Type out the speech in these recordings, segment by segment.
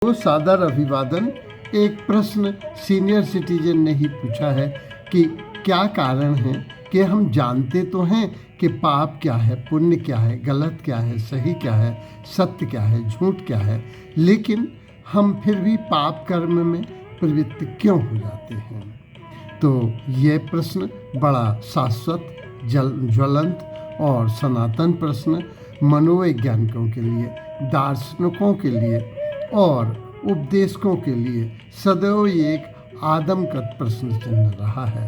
तो सादर अभिवादन। एक प्रश्न सीनियर सिटीजन ने ही पूछा है कि क्या कारण है कि हम जानते तो हैं कि पाप क्या है, पुण्य क्या है, गलत क्या है, सही क्या है, सत्य क्या है, झूठ क्या है, लेकिन हम फिर भी पाप कर्म में प्रवृत्त क्यों हो जाते हैं। तो ये प्रश्न बड़ा शाश्वत, ज्वलंत और सनातन प्रश्न मनोवैज्ञानिकों के लिए, दार्शनिकों के लिए और उपदेशकों के लिए सदैव एक आदमकद प्रश्न चिन्ह रहा है।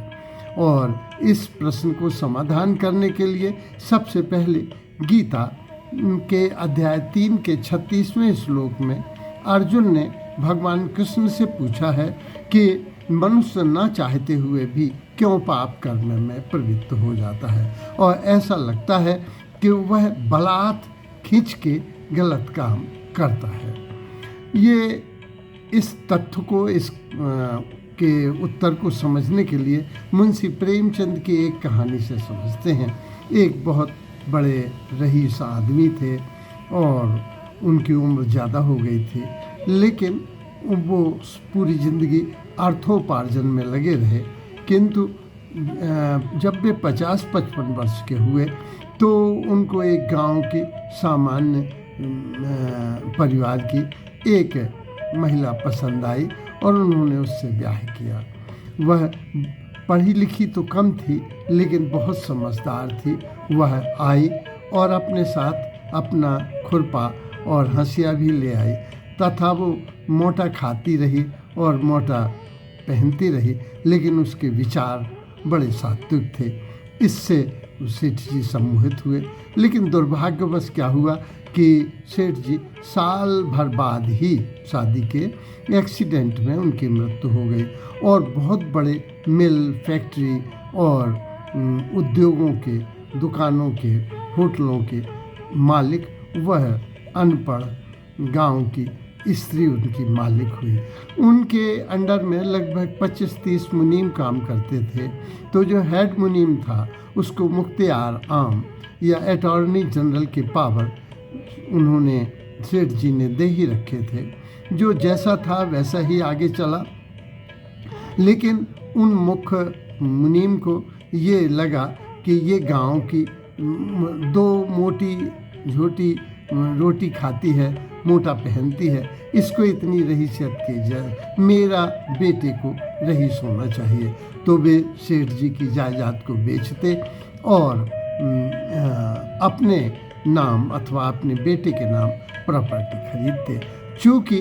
और इस प्रश्न को समाधान करने के लिए सबसे पहले गीता के अध्याय 3 के 36वें श्लोक में अर्जुन ने भगवान कृष्ण से पूछा है कि मनुष्य न चाहते हुए भी क्यों पाप कर्म में प्रवृत्त हो जाता है, और ऐसा लगता है कि वह बलात् खींच के गलत काम करता है। ये इस तथ्य को, के उत्तर को समझने के लिए मुंशी प्रेमचंद की एक कहानी से समझते हैं। एक बहुत बड़े रईस आदमी थे और उनकी उम्र ज़्यादा हो गई थी, लेकिन वो पूरी ज़िंदगी अर्थोपार्जन में लगे रहे। किंतु जब वे 50-55 वर्ष के हुए तो उनको एक गांव की सामान्य परिवार की एक महिला पसंद आई और उन्होंने उससे ब्याह किया। वह पढ़ी लिखी तो कम थी, लेकिन बहुत समझदार थी। वह आई और अपने साथ अपना खुरपा और हंसिया भी ले आई, तथा वो मोटा खाती रही और मोटा पहनती रही, लेकिन उसके विचार बड़े सात्विक थे। इससे सेठ जी सम्मोहित हुए, लेकिन दुर्भाग्यवश क्या हुआ कि सेठ जी साल भर बाद ही शादी के एक्सीडेंट में उनकी मृत्यु हो गई। और बहुत बड़े मिल, फैक्ट्री और उद्योगों के, दुकानों के, होटलों के मालिक वह अनपढ़ गांव की स्त्री उनकी मालिक हुई। उनके अंडर में लगभग 25-30 मुनीम काम करते थे। तो जो हेड मुनीम था उसको मुख्तियार आम या अटॉर्नी जनरल के पावर उन्होंने, सेठ जी ने दे ही रखे थे। जो जैसा था वैसा ही आगे चला। लेकिन उन मुख्य मुनीम को ये लगा कि ये गांव की 2 मोटी झोटी रोटी खाती है, मोटा पहनती है, इसको इतनी रईसियत की जाए, मेरा बेटे को रईस होना चाहिए। तो वे सेठ जी की जायदाद को बेचते और अपने नाम अथवा अपने बेटे के नाम प्रॉपर्टी खरीदते। चूँकि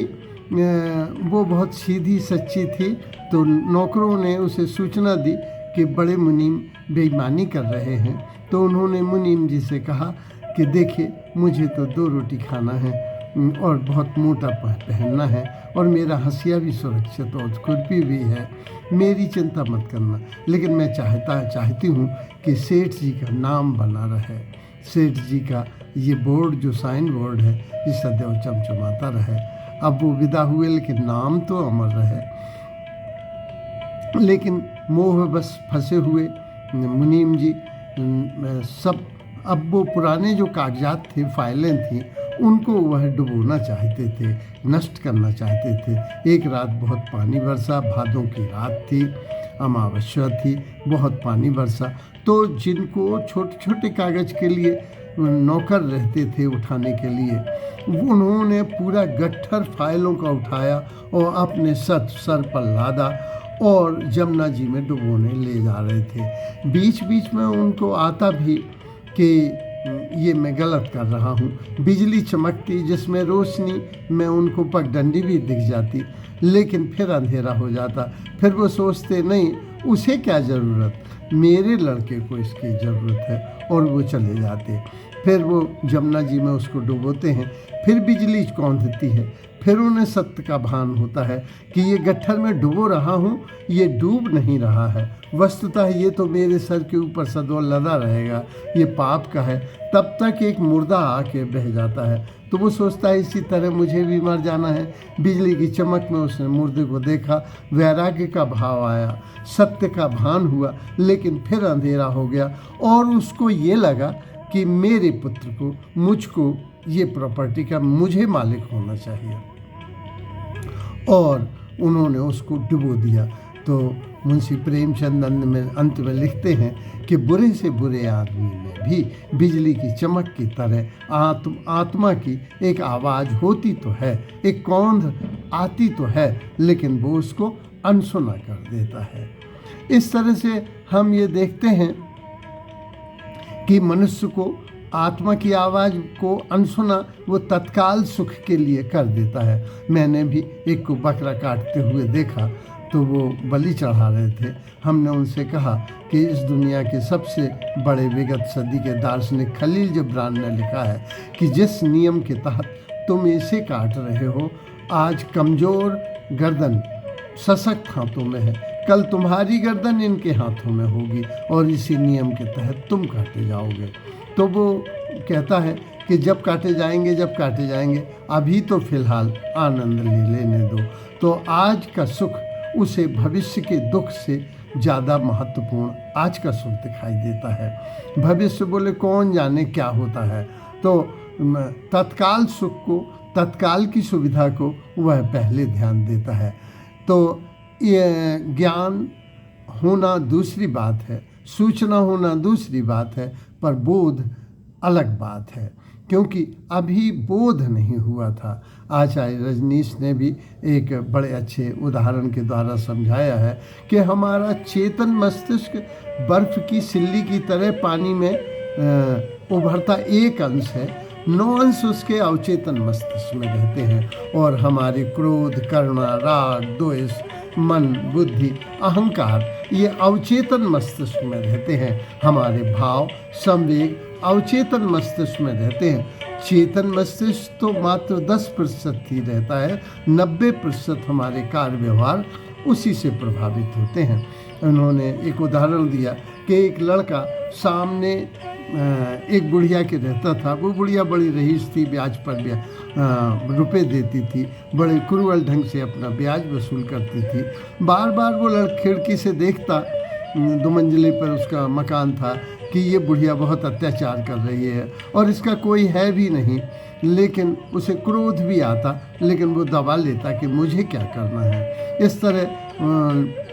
वो बहुत सीधी सच्ची थी, तो नौकरों ने उसे सूचना दी कि बड़े मुनीम बेईमानी कर रहे हैं। तो उन्होंने मुनीम जी से कहा कि देखिए, मुझे तो 2 रोटी खाना है और बहुत मोटा पहनना है, और मेरा हंसिया भी सुरक्षित और खुरपी भी है, मेरी चिंता मत करना, लेकिन मैं चाहती हूँ कि सेठ जी का नाम बना रहे, सेठ जी का ये बोर्ड, जो साइन बोर्ड है, ये सदैव चमचमाता रहे। अब वो विदा हुए, लेकिन नाम तो अमर रहे। लेकिन मोह बस फंसे हुए मुनीम जी सब, अब वो पुराने जो कागजात थे, फाइलें थीं, उनको वह डुबोना चाहते थे, नष्ट करना चाहते थे। एक रात बहुत पानी बरसा, भादों की रात थी, अमावस्या थी, बहुत पानी बरसा। तो जिनको छोटे छोटे कागज़ के लिए नौकर रहते थे उठाने के लिए, उन्होंने पूरा गट्ठर फाइलों का उठाया और अपने सर पर लादा और जमुना जी में डुबोने ले जा रहे थे। बीच बीच में उनको आता भी कि ये मैं गलत कर रहा हूँ। बिजली चमकती जिसमें रोशनी में उनको पगडंडी भी दिख जाती, लेकिन फिर अंधेरा हो जाता। फिर वो सोचते, नहीं, उसे क्या ज़रूरत, मेरे लड़के को इसकी ज़रूरत है, और वो चले जाते। फिर वो जमुना जी में उसको डुबोते हैं। फिर बिजली कौंधती है। फिर उन्हें सत्य का भान होता है कि ये गट्ठर में डुबो रहा हूँ, ये डूब नहीं रहा है, वस्तुतः ये तो मेरे सर के ऊपर सदैव लदा रहेगा, ये पाप का है। तब तक एक मुर्दा आके बह जाता है, तो वो सोचता है इसी तरह मुझे भी मर जाना है। बिजली की चमक में उसने मुर्दे को देखा, वैराग्य का भाव आया, सत्य का भान हुआ, लेकिन फिर अंधेरा हो गया और उसको ये लगा कि मेरे पुत्र को, मुझको ये प्रॉपर्टी का मुझे मालिक होना चाहिए। और उन्होंने उसको डुबो दिया। तो मुंशी प्रेमचंद अंत में लिखते हैं कि बुरे से बुरे आदमी में भी बिजली की चमक की तरह आत्मा की एक आवाज़ होती तो है, एक कौंध आती तो है, लेकिन वो उसको अनसुना कर देता है। इस तरह से हम ये देखते हैं कि मनुष्य को आत्मा की आवाज़ को अनसुना वो तत्काल सुख के लिए कर देता है। मैंने भी एक को बकरा काटते हुए देखा, तो वो बलि चढ़ा रहे थे। हमने उनसे कहा कि इस दुनिया के सबसे बड़े विगत सदी के दार्शनिक खलील जिब्रान ने लिखा है कि जिस नियम के तहत तुम इसे काट रहे हो, आज कमज़ोर गर्दन सशक्त हाथों में है, कल तुम्हारी गर्दन इनके हाथों में होगी और इसी नियम के तहत तुम काटे जाओगे। तो वो कहता है कि जब काटे जाएंगे, अभी तो फिलहाल आनंद लेने दो। तो आज का सुख उसे भविष्य के दुख से ज़्यादा महत्वपूर्ण आज का सुख दिखाई देता है। भविष्य बोले कौन जाने क्या होता है। तो तत्काल सुख को, तत्काल की सुविधा को वह पहले ध्यान देता है। तो ये ज्ञान होना दूसरी बात है, सूचना होना दूसरी बात है, पर बोध अलग बात है, क्योंकि अभी बोध नहीं हुआ था। आचार्य रजनीश ने भी एक बड़े अच्छे उदाहरण के द्वारा समझाया है कि हमारा चेतन मस्तिष्क बर्फ की सिल्ली की तरह पानी में उभरता एक अंश है, 9 अंश उसके अवचेतन मस्तिष्क में रहते हैं। और हमारे क्रोध, करुणा, राग, द्वेष, मन, बुद्धि, अहंकार ये अवचेतन मस्तिष्क में रहते हैं। हमारे भाव, संवेग अवचेतन मस्तिष्क में रहते हैं। चेतन मस्तिष्क तो मात्र 10% ही रहता है, 90% हमारे कार्य व्यवहार उसी से प्रभावित होते हैं। उन्होंने एक उदाहरण दिया कि एक लड़का सामने एक बुढ़िया के रहता था। वो बुढ़िया बड़ी रईस थी, ब्याज पर रुपए देती थी, बड़े क्रूअल ढंग से अपना ब्याज वसूल करती थी। बार बार वो खिड़की से देखता, 2 मंजिले पर उसका मकान था, कि ये बुढ़िया बहुत अत्याचार कर रही है और इसका कोई है भी नहीं, लेकिन उसे क्रोध भी आता, लेकिन वो दबा लेता कि मुझे क्या करना है। इस तरह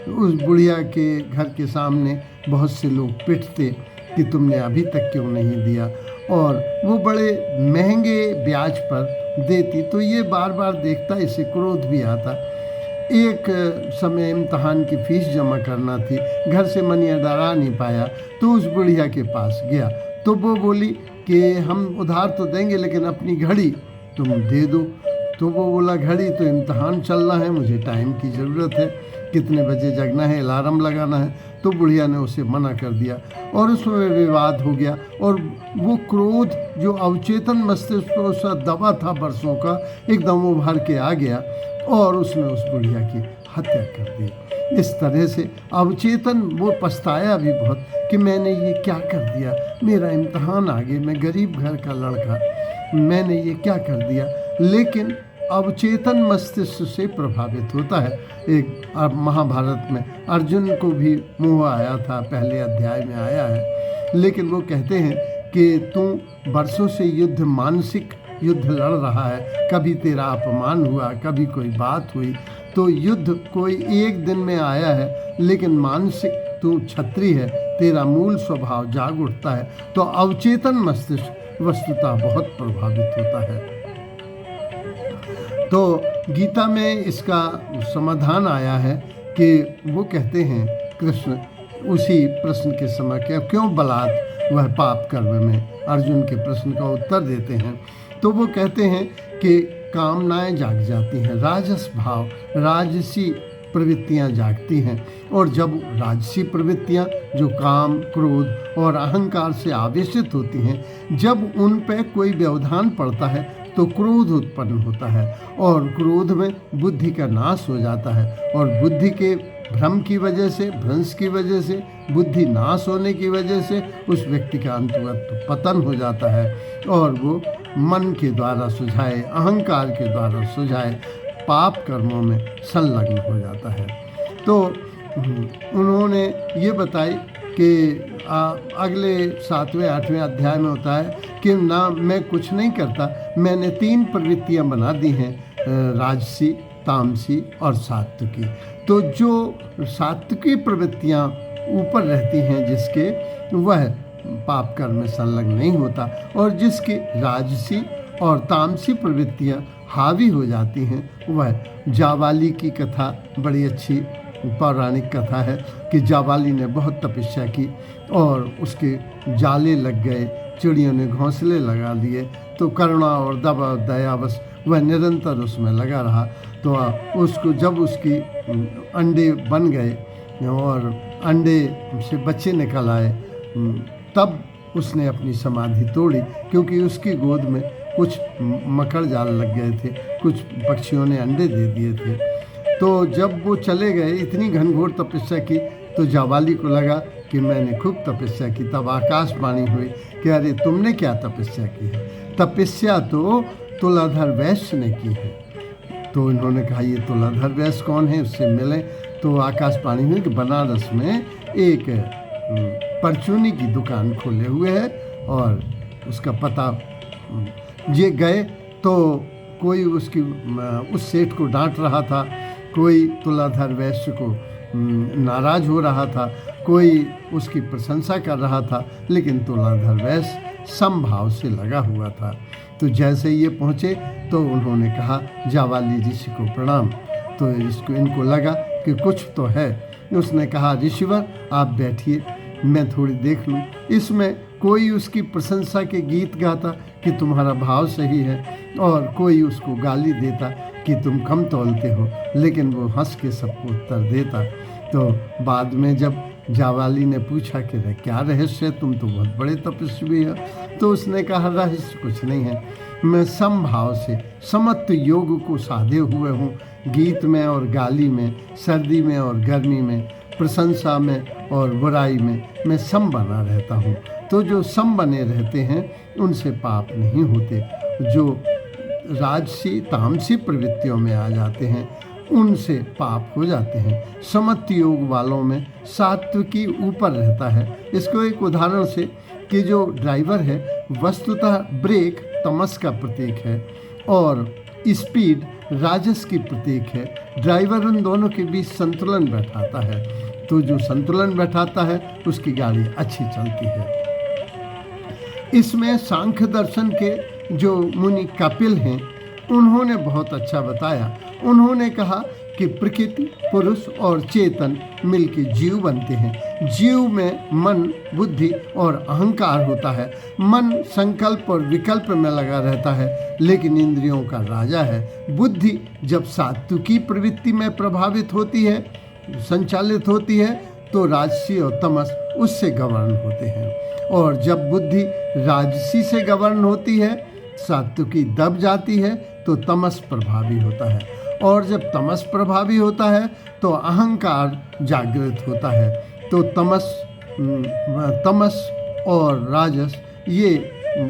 उस बुढ़िया के घर के सामने बहुत से लोग पिटते कि तुमने अभी तक क्यों नहीं दिया, और वो बड़े महंगे ब्याज पर देती। तो ये बार बार देखता, इसे क्रोध भी आता। एक समय इम्तहान की फीस जमा करना थी, घर से मनी अदा आ नहीं पाया, तो उस बुढ़िया के पास गया। तो वो बोली कि हम उधार तो देंगे, लेकिन अपनी घड़ी तुम दे दो। तो वो बोला घड़ी तो इम्तहान चलना है, मुझे टाइम की ज़रूरत है, कितने बजे जगना है, अलार्म लगाना है। तो बुढ़िया ने उसे मना कर दिया और उसमें विवाद हो गया। और वो क्रोध जो अवचेतन मस्तिष्क को सा दबा था बरसों का, एकदम उभर के आ गया और उसने उस बुढ़िया की हत्या कर दी। इस तरह से अवचेतन वो पछताया भी बहुत कि मैंने ये क्या कर दिया, मेरा इम्तहान आ गया, मैं गरीब घर का लड़का, मैंने ये क्या कर दिया। लेकिन अवचेतन मस्तिष्क से प्रभावित होता है। एक महाभारत में अर्जुन को भी मोह आया था, पहले अध्याय में आया है। लेकिन वो कहते हैं कि तू बरसों से युद्ध, मानसिक युद्ध लड़ रहा है, कभी तेरा अपमान हुआ, कभी कोई बात हुई, तो युद्ध कोई एक दिन में आया है, लेकिन मानसिक तू क्षत्रिय है, तेरा मूल स्वभाव जाग उठता है। तो अवचेतन मस्तिष्क वस्तुतः बहुत प्रभावित होता है। तो गीता में इसका समाधान आया है कि वो कहते हैं कृष्ण उसी प्रश्न के समय के क्यों बलात् वह पाप कर्म में अर्जुन के प्रश्न का उत्तर देते हैं। तो वो कहते हैं कि कामनाएं जाग जाती हैं, राजस भाव, राजसी प्रवृत्तियां जागती हैं। और जब राजसी प्रवृत्तियां जो काम, क्रोध और अहंकार से आवेशित होती हैं, जब उन पर कोई व्यवधान पड़ता है तो क्रोध उत्पन्न होता है, और क्रोध में बुद्धि का नाश हो जाता है। और बुद्धि के भ्रम की वजह से, भ्रंश की वजह से, बुद्धि नाश होने की वजह से उस व्यक्ति का अंततः पतन हो जाता है, और वो मन के द्वारा सुझाए, अहंकार के द्वारा सुझाए पाप कर्मों में संलग्न हो जाता है। तो उन्होंने ये बताई कि अगले 7वें 8वें अध्याय में होता है कि ना मैं कुछ नहीं करता, मैंने 3 प्रवृत्तियां बना दी हैं, राजसी, तामसी और सात्विकी। तो जो सात्विकी प्रवृत्तियाँ ऊपर रहती हैं जिसके, वह पाप कर्म में संलग्न नहीं होता, और जिसकी राजसी और तामसी प्रवृत्तियाँ हावी हो जाती हैं, वह जावाली की कथा बड़ी अच्छी पौराणिक कथा है कि जावाली ने बहुत तपस्या की और उसके जाले लग गए, चिड़ियों ने घोंसले लगा दिए, तो करुणा और दयावश वह निरंतर उसमें लगा रहा। तो उसको जब उसकी अंडे बन गए और अंडे से बच्चे निकल आए, तब उसने अपनी समाधि तोड़ी, क्योंकि उसकी गोद में कुछ मकड़ जाल लग गए थे, कुछ पक्षियों ने अंडे दे दिए थे। तो जब वो चले गए, इतनी घनघोर तपस्या की, तो जावाली को लगा कि मैंने खूब तपस्या की। तब आकाशवाणी हुई कि अरे तुमने क्या तपस्या की है? तपस्या तो तुलाधर वैश्य ने की है। तो इन्होंने कहा ये तुलाधर वैश्य कौन है, उससे मिले। तो आकाशवाणी हुई कि बनारस में एक परचूनी की दुकान खोले हुए है और उसका पता। ये गए तो कोई उस सेठ को डांट रहा था, कोई तुलाधर वैश्य को नाराज हो रहा था, कोई उसकी प्रशंसा कर रहा था, लेकिन तुलाधर वैश्य समभाव से लगा हुआ था। तो जैसे ये पहुँचे तो उन्होंने कहा जावाली ऋषि को प्रणाम। तो इनको लगा कि कुछ तो है। उसने कहा ऋषिवर आप बैठिए, मैं थोड़ी देख लूँ। इसमें कोई उसकी प्रशंसा के गीत गाता कि तुम्हारा भाव सही है, और कोई उसको गाली देता कि तुम कम तौलते हो, लेकिन वो हंस के सबको उत्तर देता। तो बाद में जब जावाली ने पूछा कि क्या रहस्य है, तुम तो बहुत बड़े तपस्वी हो, तो उसने कहा रहस्य कुछ नहीं है, मैं समभाव से समत्व योग को साधे हुए हूँ। गीत में और गाली में, सर्दी में और गर्मी में, प्रशंसा में और बुराई में मैं सम बना रहता हूँ। तो जो सम बने रहते हैं उनसे पाप नहीं होते। जो राजसी तामसी प्रवृत्तियों में आ जाते हैं उनसे पाप हो जाते हैं। समत्व योग वालों में सात्विकी ऊपर रहता है। इसको एक उदाहरण से कि जो ड्राइवर है वस्तुतः ब्रेक तमस का प्रतीक है और स्पीड राजस की प्रतीक है। ड्राइवर उन दोनों के बीच संतुलन बैठाता है, तो जो संतुलन बैठाता है उसकी गाड़ी अच्छी चलती है। इसमें सांख्य दर्शन के जो मुनि कपिल हैं उन्होंने बहुत अच्छा बताया। उन्होंने कहा कि प्रकृति, पुरुष और चेतन मिलके जीव बनते हैं। जीव में मन, बुद्धि और अहंकार होता है। मन संकल्प और विकल्प में लगा रहता है, लेकिन इंद्रियों का राजा है। बुद्धि जब सात्विकी प्रवृत्ति में प्रभावित होती है, संचालित होती है, तो राजसी और तमस उससे गवर्न होते हैं। और जब बुद्धि राजसी से गवर्न होती है, सात्विकी दब जाती है, तो तमस प्रभावी होता है। और जब तमस प्रभावी होता है तो अहंकार जागृत होता है। तो तमस और राजस ये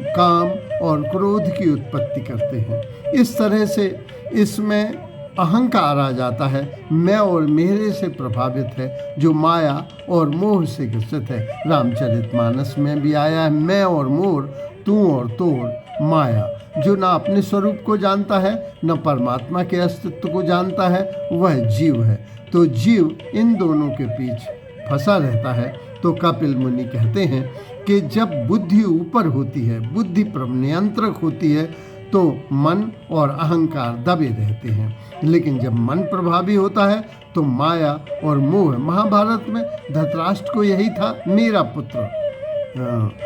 काम और क्रोध की उत्पत्ति करते हैं। इस तरह से इसमें अहंकार आ जाता है, मैं और मेरे से प्रभावित है, जो माया और मोह से ग्रसित है। रामचरितमानस में भी आया है, मैं और मोर, तू और तोड़ माया। जो ना अपने स्वरूप को जानता है, न परमात्मा के अस्तित्व को जानता है, वह जीव है। तो जीव इन दोनों के बीच फंसा रहता है। तो कपिल मुनि कहते हैं कि जब बुद्धि ऊपर होती है, बुद्धि नियंत्रक होती है, तो मन और अहंकार दबे रहते हैं। लेकिन जब मन प्रभावी होता है तो माया और मोह, महाभारत में धृतराष्ट्र को यही था, मेरा पुत्र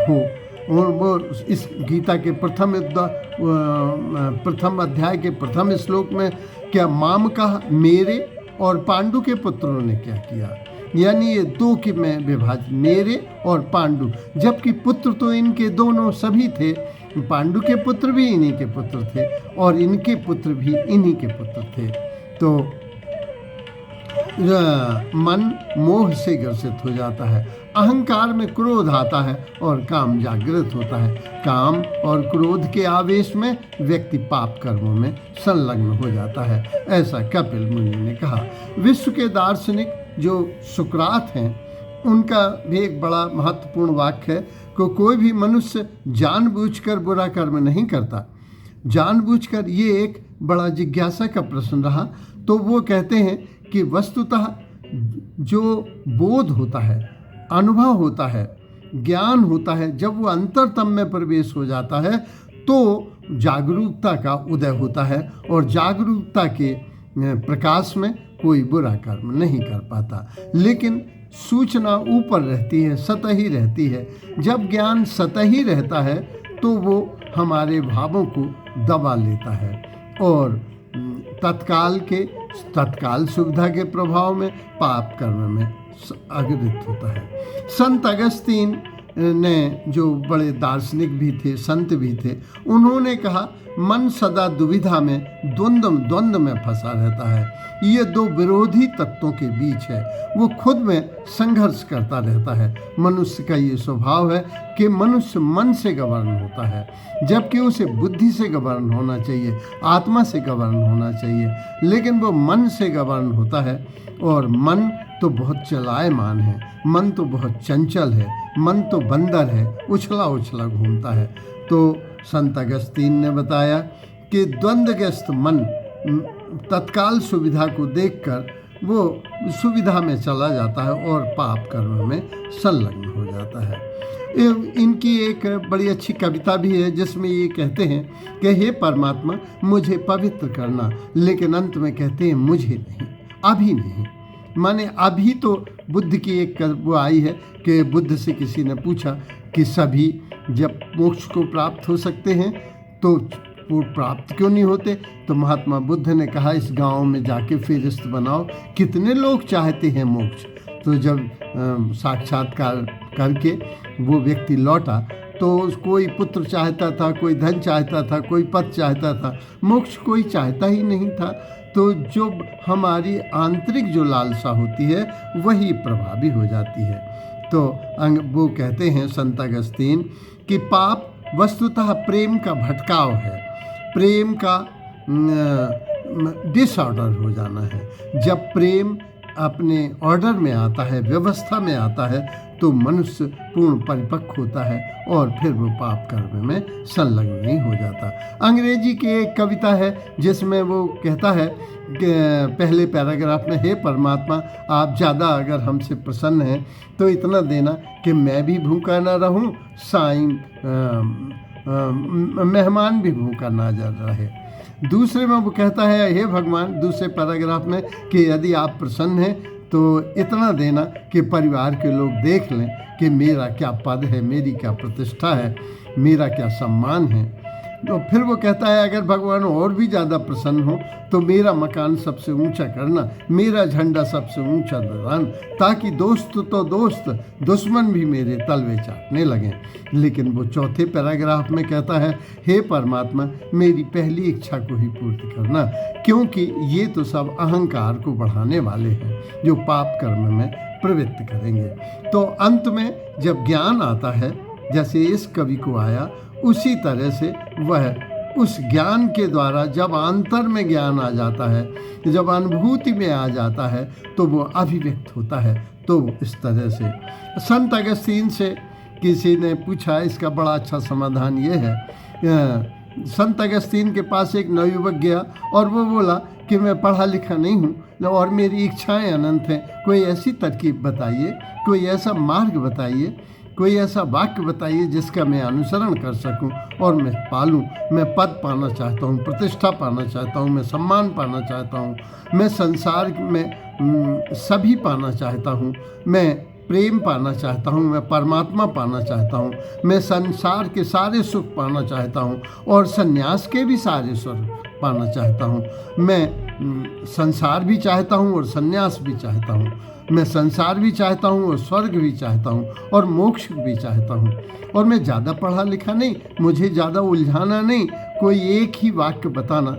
हो। और वो इस गीता के प्रथम अध्याय के प्रथम श्लोक में क्या माम कहा, मेरे और पांडु के पुत्रों ने क्या किया, यानी ये दो की में विभाजित, मेरे और पांडु, जबकि पुत्र तो इनके दोनों सभी थे। पांडु के पुत्र भी इन्हीं के पुत्र थे और इनके पुत्र भी इन्हीं के पुत्र थे। तो मन मोह से ग्रसित हो जाता है, अहंकार में क्रोध आता है और काम जागृत होता है। काम और क्रोध के आवेश में व्यक्ति पाप कर्मों में संलग्न हो जाता है, ऐसा कपिल मुनि ने कहा। विश्व के दार्शनिक जो सुकरात हैं, उनका भी एक बड़ा महत्वपूर्ण वाक्य है कि कोई भी मनुष्य जानबूझकर बुरा कर्म नहीं करता। जानबूझकर, ये एक बड़ा जिज्ञासा का प्रश्न रहा। तो वो कहते हैं कि वस्तुतः जो बोध होता है, अनुभव होता है, ज्ञान होता है, जब वो अंतरतम में प्रवेश हो जाता है तो जागरूकता का उदय होता है, और जागरूकता के प्रकाश में कोई बुरा कर्म नहीं कर पाता। लेकिन सूचना ऊपर रहती है, सतही रहती है। जब ज्ञान सतही रहता है तो वो हमारे भावों को दबा लेता है और तत्काल सुविधा के प्रभाव में पाप कर्म में अग्रसित होता है। संत अगस्तीन ने, जो बड़े दार्शनिक भी थे, संत भी थे, उन्होंने कहा मन सदा दुविधा में, द्वंद्व में फंसा रहता है। ये दो विरोधी तत्वों के बीच है, वो खुद में संघर्ष करता रहता है। मनुष्य का ये स्वभाव है कि मनुष्य मन से गवर्न होता है, जबकि उसे बुद्धि से गवर्न होना चाहिए, आत्मा से गवर्न होना चाहिए। लेकिन वो मन से गवर्न होता है, और मन तो बहुत चलायमान है, मन तो बहुत चंचल है, मन तो बंदर है, उछला उछला घूमता है। तो संत अगस्तीन ने बताया कि द्वंद्वग्रस्त मन तत्काल सुविधा को देखकर वो सुविधा में चला जाता है और पाप कर्म में संलग्न हो जाता है। इनकी एक बड़ी अच्छी कविता भी है जिसमें ये कहते हैं कि हे परमात्मा मुझे पवित्र करना, लेकिन अंत में कहते हैं मुझे नहीं, अभी नहीं। माने अभी तो बुद्ध की एक वो आई है कि बुद्ध से किसी ने पूछा कि सभी जब मोक्ष को प्राप्त हो सकते हैं तो वो प्राप्त क्यों नहीं होते? तो महात्मा बुद्ध ने कहा इस गांव में जाके फेरिस्त बनाओ, कितने लोग चाहते हैं मोक्ष। तो जब साक्षात्कार करके वो व्यक्ति लौटा तो कोई पुत्र चाहता था, कोई धन चाहता था, कोई पद चाहता था, मोक्ष कोई चाहता ही नहीं था। तो जो हमारी आंतरिक जो लालसा होती है वही प्रभावी हो जाती है। तो वो कहते हैं संत अगस्तीन कि पाप वस्तुतः प्रेम का भटकाव है, प्रेम का डिसऑर्डर हो जाना है। जब प्रेम अपने ऑर्डर में आता है, व्यवस्था में आता है, तो मनुष्य पूर्ण परिपक्व होता है और फिर वो पाप कर्म में संलग्न नहीं हो जाता। अंग्रेजी की एक कविता है जिसमें वो कहता है कि पहले पैराग्राफ में, हे परमात्मा आप ज़्यादा अगर हमसे प्रसन्न हैं तो इतना देना कि मैं भी भूखा ना रहूं, साईं मेहमान भी भूखा ना जा रहे। दूसरे में वो कहता है, हे भगवान, दूसरे पैराग्राफ में, कि यदि आप प्रसन्न हैं तो इतना देना कि परिवार के लोग देख लें कि मेरा क्या पद है, मेरी क्या प्रतिष्ठा है, मेरा क्या सम्मान है। तो फिर वो कहता है अगर भगवान और भी ज़्यादा प्रसन्न हो तो मेरा मकान सबसे ऊंचा करना, मेरा झंडा सबसे ऊंचा दरान, ताकि दोस्त तो दोस्त, दुश्मन भी मेरे तलवे चाटने लगें। लेकिन वो चौथे पैराग्राफ में कहता है, हे परमात्मा मेरी पहली इच्छा को ही पूर्ति करना, क्योंकि ये तो सब अहंकार को बढ़ाने वाले हैं जो पाप कर्म में प्रवृत्त करेंगे। तो अंत में जब ज्ञान आता है, जैसे इस कवि को आया, उसी तरह से वह उस ज्ञान के द्वारा जब आंतर में ज्ञान आ जाता है, जब अनुभूति में आ जाता है, तो वो अभिव्यक्त होता है। तो इस तरह से संत अगस्तीन से किसी ने पूछा, इसका बड़ा अच्छा समाधान ये है। संत अगस्तीन के पास एक नवयुवक गया और वो बोला कि मैं पढ़ा लिखा नहीं हूँ और मेरी इच्छाएं अनंत हैं, कोई ऐसी तरकीब बताइए, कोई ऐसा मार्ग बताइए, कोई ऐसा वाक्य बताइए जिसका मैं अनुसरण कर सकूं और मैं पालूं। मैं पद पाना चाहता हूं, प्रतिष्ठा पाना चाहता हूं, मैं सम्मान पाना चाहता हूं, मैं संसार में सभी पाना चाहता हूं, मैं प्रेम पाना चाहता हूं, मैं परमात्मा पाना चाहता हूं, मैं संसार के सारे सुख पाना चाहता हूं और संन्यास के भी सारे सुख पाना चाहता हूं। मैं संसार भी चाहता हूं और संन्यास भी चाहता हूं, मैं संसार भी चाहता हूँ और स्वर्ग भी चाहता हूँ और मोक्ष भी चाहता हूँ। और मैं ज़्यादा पढ़ा लिखा नहीं, मुझे ज़्यादा उलझाना नहीं, कोई एक ही वाक्य बताना।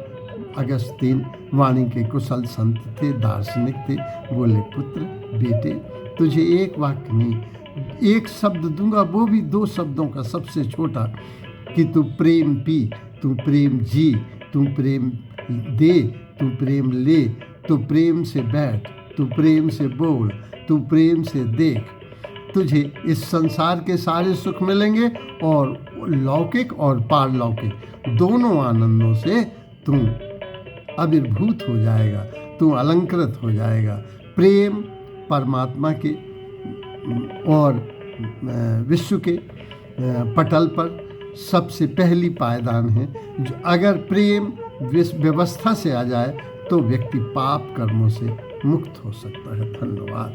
अगस्तीन वाणी के कुशल संत थे, दार्शनिक थे। बोले, पुत्र बेटे, तुझे एक वाक्य नहीं, एक शब्द दूंगा, वो भी 2 शब्दों का सबसे छोटा, कि तू प्रेम पी, तू प्रेम जी, तू प्रेम दे, तू प्रेम ले, तू प्रेम से बैठ, तू प्रेम से बोल, तू प्रेम से देख। तुझे इस संसार के सारे सुख मिलेंगे और लौकिक और पारलौकिक दोनों आनंदों से तू आविर्भूत हो जाएगा। तू अलंकृत हो जाएगा। प्रेम परमात्मा के और विश्व के पटल पर सबसे पहली पायदान है। जो अगर प्रेम व्यवस्था से आ जाए तो व्यक्ति पाप कर्मों से मुक्त हो सकता है। धन्यवाद।